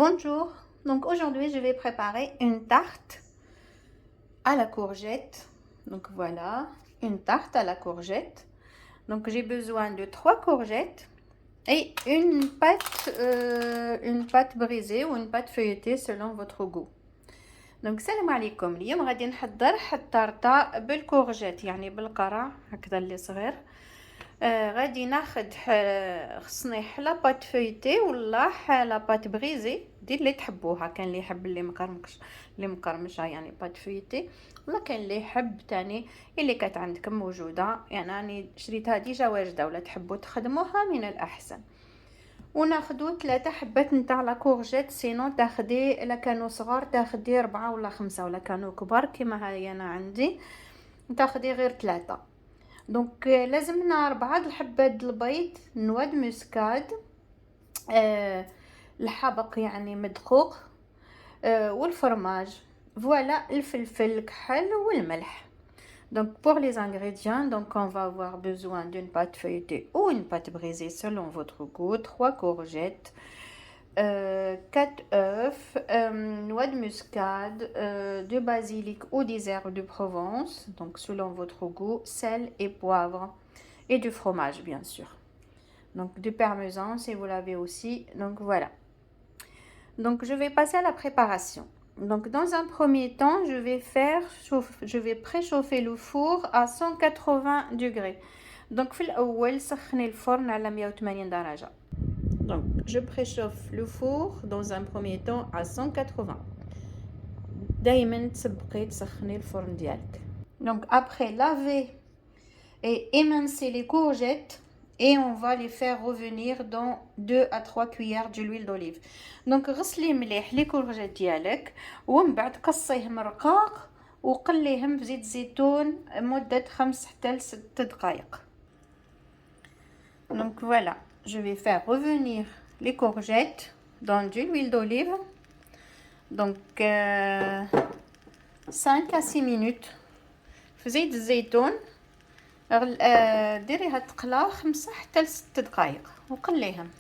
Bonjour, donc aujourd'hui je vais préparer une tarte à la courgette. Donc voilà, une tarte à la courgette. Donc j'ai besoin de 3 courgettes et une pâte brisée ou une pâte feuilletée selon votre goût. دونك السلام عليكم. اليوم غادي نحضر الطرطه بالكورجيت يعني بالقرع هكذا اللي صغير. غادي ناخذ خصني حلا بات فويتي ولا حلا بات بريزي دير اللي تحبوها. كان اللي يحب اللي مقرمش اللي مقرمشه يعني بات فويتي، ولا كان اللي يحب تاني اللي كانت عندكم موجوده. يعني راني شريتها ديجا واجده، ولا تحبوا تخدموها من الاحسن. وناخدو 3 حبات نتاع لا كورجيت، سينو تاخدي الا كانوا صغار تاخدي 4 ولا 5، ولا كانوا كبار كيما هاي انا عندي تاخدي غير 3. دونك لازمنا 4 الحبات البيض، نواد مسكاد، الحبق يعني مدقوق، والفرماج، فوالا الفلفل الكحل والملح. Donc pour les ingrédients, donc on va avoir besoin d'une pâte feuilletée ou une pâte brisée selon votre goût, 3 courgettes, 4 œufs, noix de muscade, du basilic ou des herbes de Provence, donc selon votre goût, sel et poivre, et du fromage bien sûr. Donc du parmesan si vous l'avez aussi, donc voilà. Donc je vais passer à la préparation. Donc dans un premier temps, je vais préchauffer le four à 180 degrés. Donc في الأول سخني الفرن على 180 درجة. Donc je préchauffe le four dans un premier temps à 180. دايما تسبقي تسخني الفرن ديالك. Donc après laver et émincer les courgettes, et on va les faire revenir dans 2 à 3 cuillères d'huile d'olive. Donc غسلي مليح لي كورجيت ديالك، ومن بعد قصيهم رقاق وقليهم في زيت زيتون مدة 5 حتى 6 دقائق. Donc voilà, je vais faire revenir les courgettes dans de l'huile d'olive. Donc 5 à 6 minutes في زيت الزيتون. ديريها تقلى 5 حتى 6 دقائق وقليهم.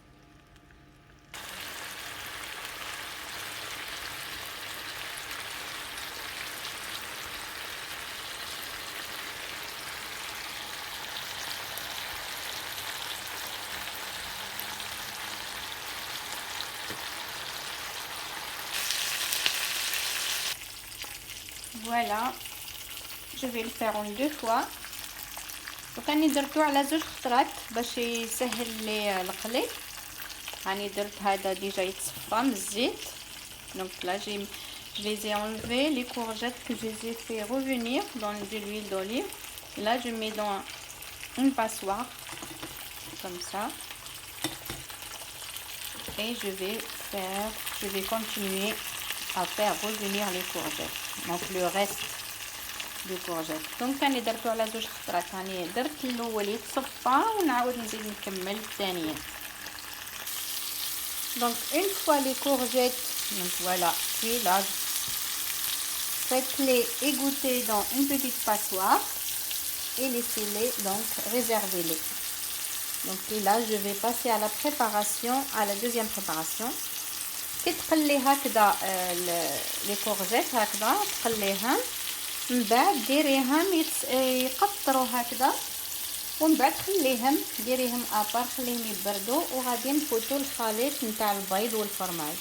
Voilà, je vais le faire en 2 fois. وكاني درتو على 2 خطرات باش يسهل لي القلي. راني درت هذا ديجا يتصفى من الزيت. Donc là je les ai enlevés les courgettes que je les ai fait revenir dans de l'huile d'olive. Là je mets dans une passoire comme ça et je vais continuer à faire revenir les courgettes. Donc le reste de courgettes. Donc راني درتو على 2 خطرات، راني درت الاول يتصفى ونعاود نزيد نكمل الثانيه. Donc une fois les courgettes, donc voilà, puis là faites-les égoutter dans une petite passoire et laissez-les, donc réservez-les. Donc et là je vais passer à la préparation, à la deuxième préparation. كي تقلي هكذا les courgettes هكذا تقليهم، من بعد ديريهم يقطروا هكذا، ومن بعد خليهم ديريهم ابار، خليهم يبردوا، وغادي نفوتوا الخليط نتاع البيض والفرماج.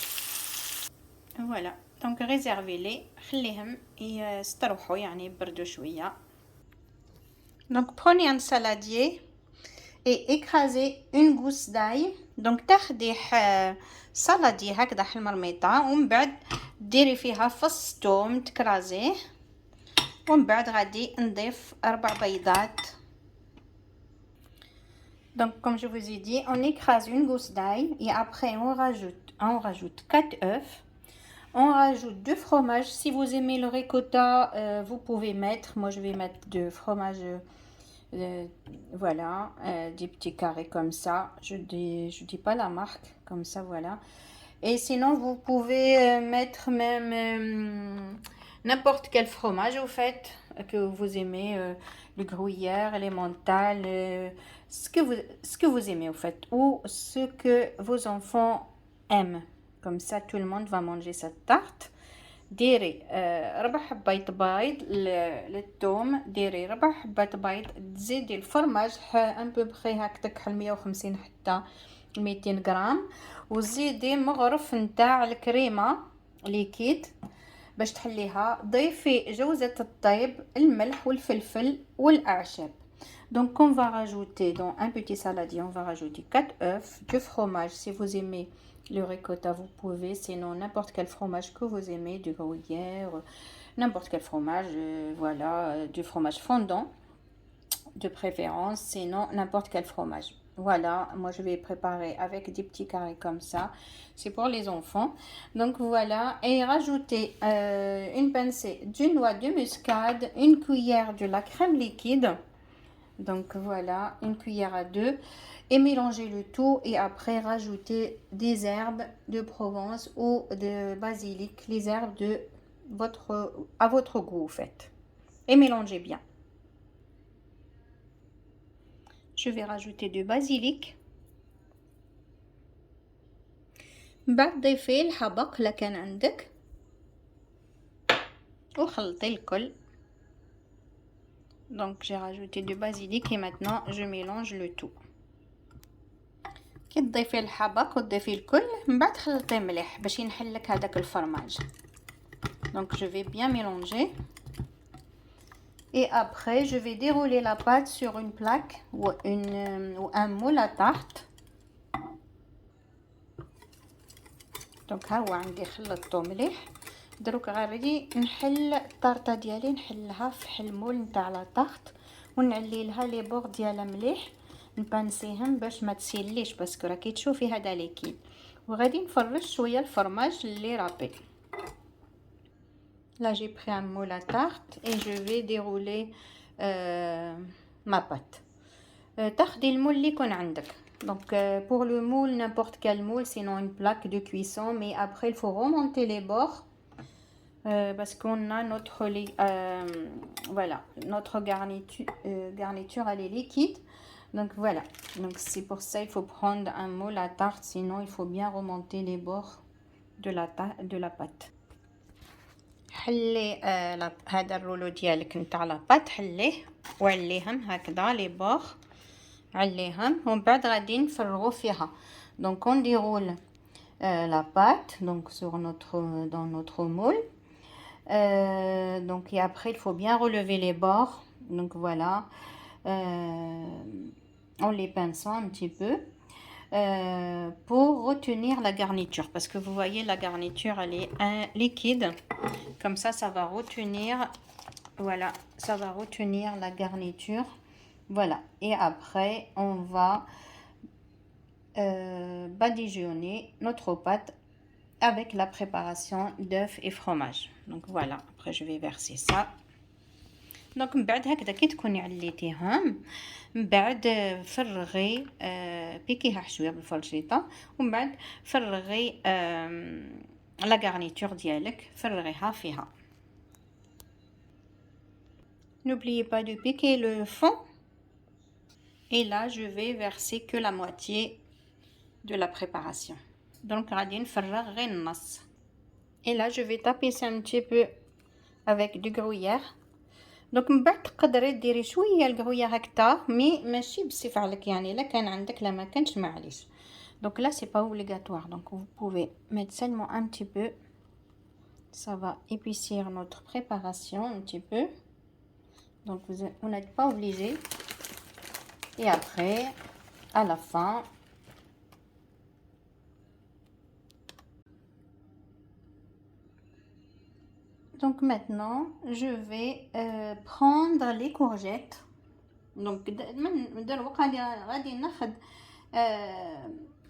فوالا دونك ريزيرفي لي، خليهم يستروحوا يعني يبردوا شويه. Donc prenez un saladier et écrasez une gousse d'ail. Donc تاخدي صلادي هكذا حمرميطه، ومن بعد ديري فيها فص ثوم تكرازيه، ومن بعد غادي نضيف 4 بيضات. Donc comme je vous ai dit, on écrase une gousse d'ail et après on rajoute 4 œufs. On rajoute 2 fromages. Si vous aimez le ricotta, vous pouvez mettre, moi je vais mettre 2 fromages, voilà, des petits carrés comme ça. Je dis pas la marque, comme ça, voilà. Et sinon vous pouvez mettre même n'importe quel fromage au fait que vous aimez, le gruyère, les mentales, ce que vous aimez au fait, ou ce que vos enfants aiment. comme ça tout le monde va manger cette tarte. ديري 4 حبايط بيض للثوم، ديري 4 حبات بيض، تزيدي الفرماج ان بو بخي هكذاك حل 150 حتى 200 غرام، وزيدي مغرف نتاع الكريمه ليكيد باش تحليها. ضيفي جوزة الطيب، الملح والفلفل والاعشاب. Donc on va rajouter dans un petit saladier, on va rajouter 4 œufs, du fromage si vous aimez le ricotta, vous pouvez, sinon n'importe quel fromage que vous aimez, du gruyère, n'importe quel fromage, voilà, du fromage fondant de préférence, sinon n'importe quel fromage. Voilà, moi je vais préparer avec des petits carrés comme ça, c'est pour les enfants. Donc voilà, et rajouter une pincée d'une noix de muscade, une cuillère de la crème liquide. Donc voilà, une cuillère à 2 et mélanger le tout, et après rajouter des herbes de Provence ou de basilic, les herbes de à votre goût en fait, et mélangez bien. Je vais rajouter du basilic. بعد ضيفي الحبق اللي كان عندك وخلطي الكل. Donc j'ai rajouté du basilic et maintenant je mélange le tout. كي تضيفي الحبق وتضيفي الكل، من بعد خلطيه مليح باش ينحلك هذاك الفرماج. Donc je vais bien mélanger. Et après je vais dérouler la pâte sur une plaque ou un moule à tarte. Donc ها هو عندي خلطته مليح. دروك غادي نحل الطارطه ديالي، نحلها في حلمول نتاع لا طارط ونعلي لها لي بور ديالها مليح، نبانسيهم باش ما تسيليش باسكو راكي تشوفي هذا ليكيد. وغادي نفرش شويه الفرماج اللي رابي. Là j'ai pris un moule à tarte et je vais dérouler ma pâte. تاخدي المول اللي يكون عندك. Donc pour le moule, n'importe quel moule, sinon une plaque de cuisson, mais après il faut remonter les bords parce qu'on a notre voilà, notre garniture elle est liquide. Donc voilà, donc c'est pour ça il faut prendre un moule à tarte, sinon il faut bien remonter les bords de la pâte. حلي هذا الرولو ديالك نتاع لا بات، حليه وعليهم هكذا لي بور، عليهم ومن بعد غادي نفرغوا فيها. Donc on déroule la pâte donc dans notre moule. Donc et après il faut bien relever les bords. Donc voilà, en les pinçant un petit peu pour retenir la garniture, parce que vous voyez la garniture elle est liquide, comme ça va retenir, voilà, ça va retenir la garniture. Voilà, et après on va badigeonner notre pâte avec la préparation d'œufs et fromage. Donc voilà, après je vais verser ça. Donc من بعد هكذا كي تكوني عليتيهم، من بعد فرغي بيكيها شويه بالفرشيطه، ومن بعد فرغي لا غارنيتور ديالك، فرغيها فيها. N'oubliez pas de piquer le fond. Et là je vais verser que la moitié de la préparation. Donc غادي نفرغ غير النص. Et là je vais tapisser un petit peu avec du gruyère. Donc من بعد تقدري ديري شويه الغروية هكذا، ماشي بصفة عليك، يعني الا كان عندك لا ما كانش معليش. Donc là c'est pas obligatoire, donc vous pouvez mettre seulement un petit peu, ça va épaissir notre préparation un petit peu. Donc vous n'êtes pas obligé. Et après à la fin donc maintenant je vais prendre les courgettes. Donc من دروك غادي ناخذ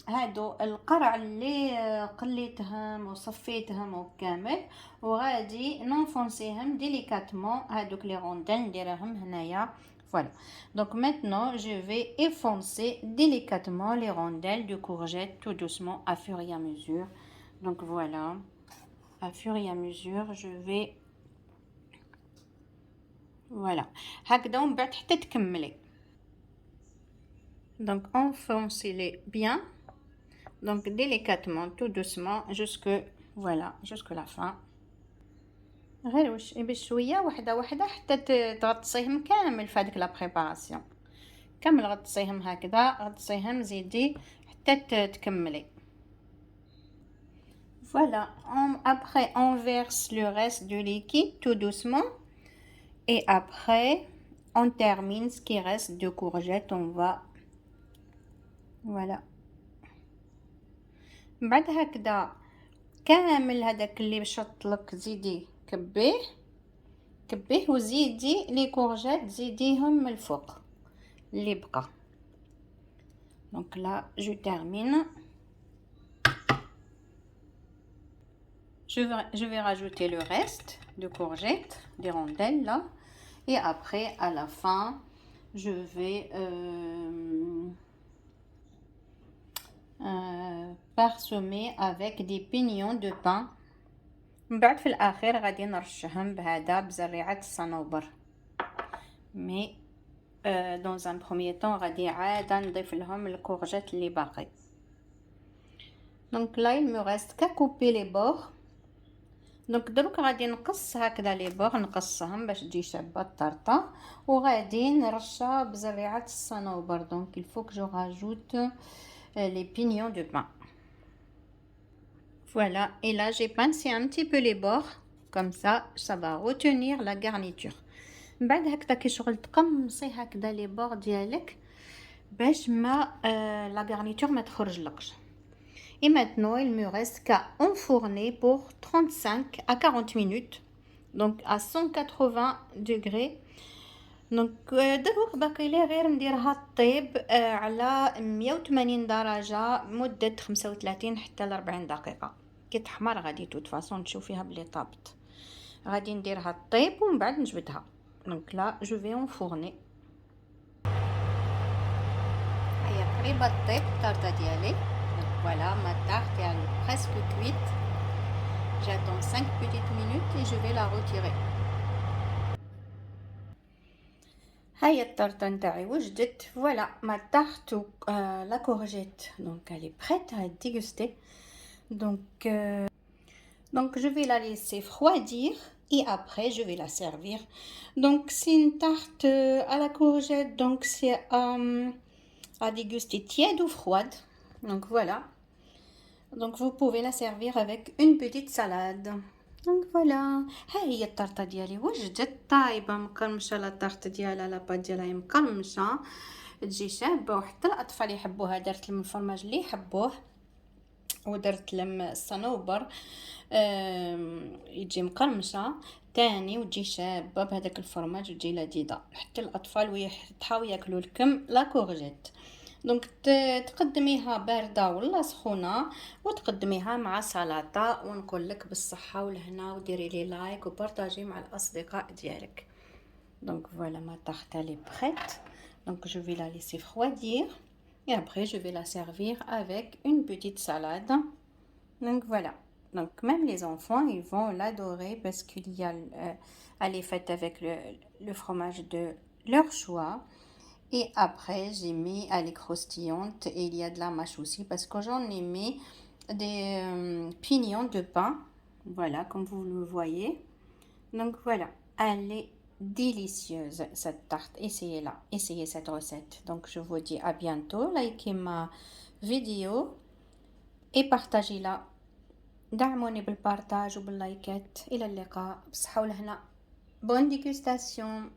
هادو القرع اللي قليتهم وصفيتهم وكامل، وغادي ننفونسيهم ديليكاتمون هادوك لي روندين نديرهم هنايا. Voilà. Donc maintenant je vais effoncer délicatement les rondelles de courgettes tout doucement à fur et à mesure. Donc voilà, à fur et à mesure je vais voilà هكذا ومن بعد حتى تكملي. Donc enfoncez-les bien. donc délicatement tout doucement jusque voilà jusque la fin. غير واش بشويه وحده وحده حتى تغطسيهم كامل في هذيك لا بريباراسيون كامل غطسيهم هكذا غطسيهم زيدي حتى تكملي. Voilà, après on verse le reste du liquide tout doucement et après on termine ce qui reste de courgettes, on va voilà. بعد هكذا كامل هذاك اللي شطلك زيدي كبيه وزيدي لي كورجيت زيديهم من الفوق اللي بقى. Donc là je termine. Je vais rajouter le reste de courgettes, des rondelles là. Et après, à la fin, je vais parsemer avec des pignons de pain. من بعد في الأخير غادي نرشهم بهذا بزريعة الصنوبر. Mais dans un premier temps غادي عاد نضيف لهم الكورجيت اللي باقي. Donc là il me reste qu'à couper les bords. دونك دروك غادي نقص هكذا لي بوغ نقصهم باش تجي شابه الطرطه وغادي نرشها بزريعه الصنوبر. دونك il faut que je rajoute les pignons de pain. Voilà, et là j'ai pincé un petit peu les bords comme ça va retenir la garniture. بعد هكذا كي شغل تقمصي هكذا لي بوغ ديالك باش ما la garniture ما تخرجلكش. Et maintenant, il me reste qu'à enfourner pour 35 à 40 minutes. Donc à 180 degrés. Donc دروك باقي لي غير نديرها طيب على 180 درجة مدة 35 حتى ل 40 دقيقة. كي تحمر غادي توت فاصون تشوفيها بلي طابت. غادي نديرها طيب ومن بعد نجبدها. Donc là, je vais enfourner. هي قريبة طيب الطرطة ديالي. Voilà, ma tarte est presque cuite. J'attends 5 petites minutes et je vais la retirer. هاي الطرطة نتاعي وجدت. Voilà, ma tarte la courgette. Donc elle est prête à être dégustée. Donc je vais la laisser refroidir et après je vais la servir. Donc c'est une tarte à la courgette. Donc c'est à déguster tiède ou froide. Donc voilà. Donc vous pouvez la servir avec une petite salade. Donc voilà. ها هي الطرطة ديالي وجدت طايبة مقرمشة. لا طارت ديالها لا با ديالها مقرمشة تجي شابة وحتى الأطفال يحبوها. درت لهم الفرماج اللي يحبوه ودرت لهم الصنوبر يجي مقرمشة تاني وتجي شابة بهذاك الفرماج وتجي لذيذة حتى الأطفال ويحطحاو ياكلوا لكم لا كورجيت. دونك تقدميها باردة ولا سخونة وتقدميها مع سلطة ونقول لك بالصحة والهنا وديري لي لايك وبارطاجي مع الأصدقاء ديالك. Donc voilà, ma tarte elle est prête. Donc je vais la laisser refroidir et après je vais la servir avec une petite salade. Donc voilà. Donc même les enfants ils vont l'adorer parce qu'il y a elle est faite avec le fromage de leur choix. Et après, j'ai mis elle est croustillante et il y a de la mâche aussi parce que j'en ai mis des pignons de pain. Voilà, comme vous le voyez. Donc voilà, elle est délicieuse cette tarte. Essayez-la, essayez cette recette. Donc je vous dis à bientôt. Likez ma vidéo et partagez-la. دعموني بالبارتاج وباللايكات. إلى اللقاء بصحة والهنا. Bonne dégustation.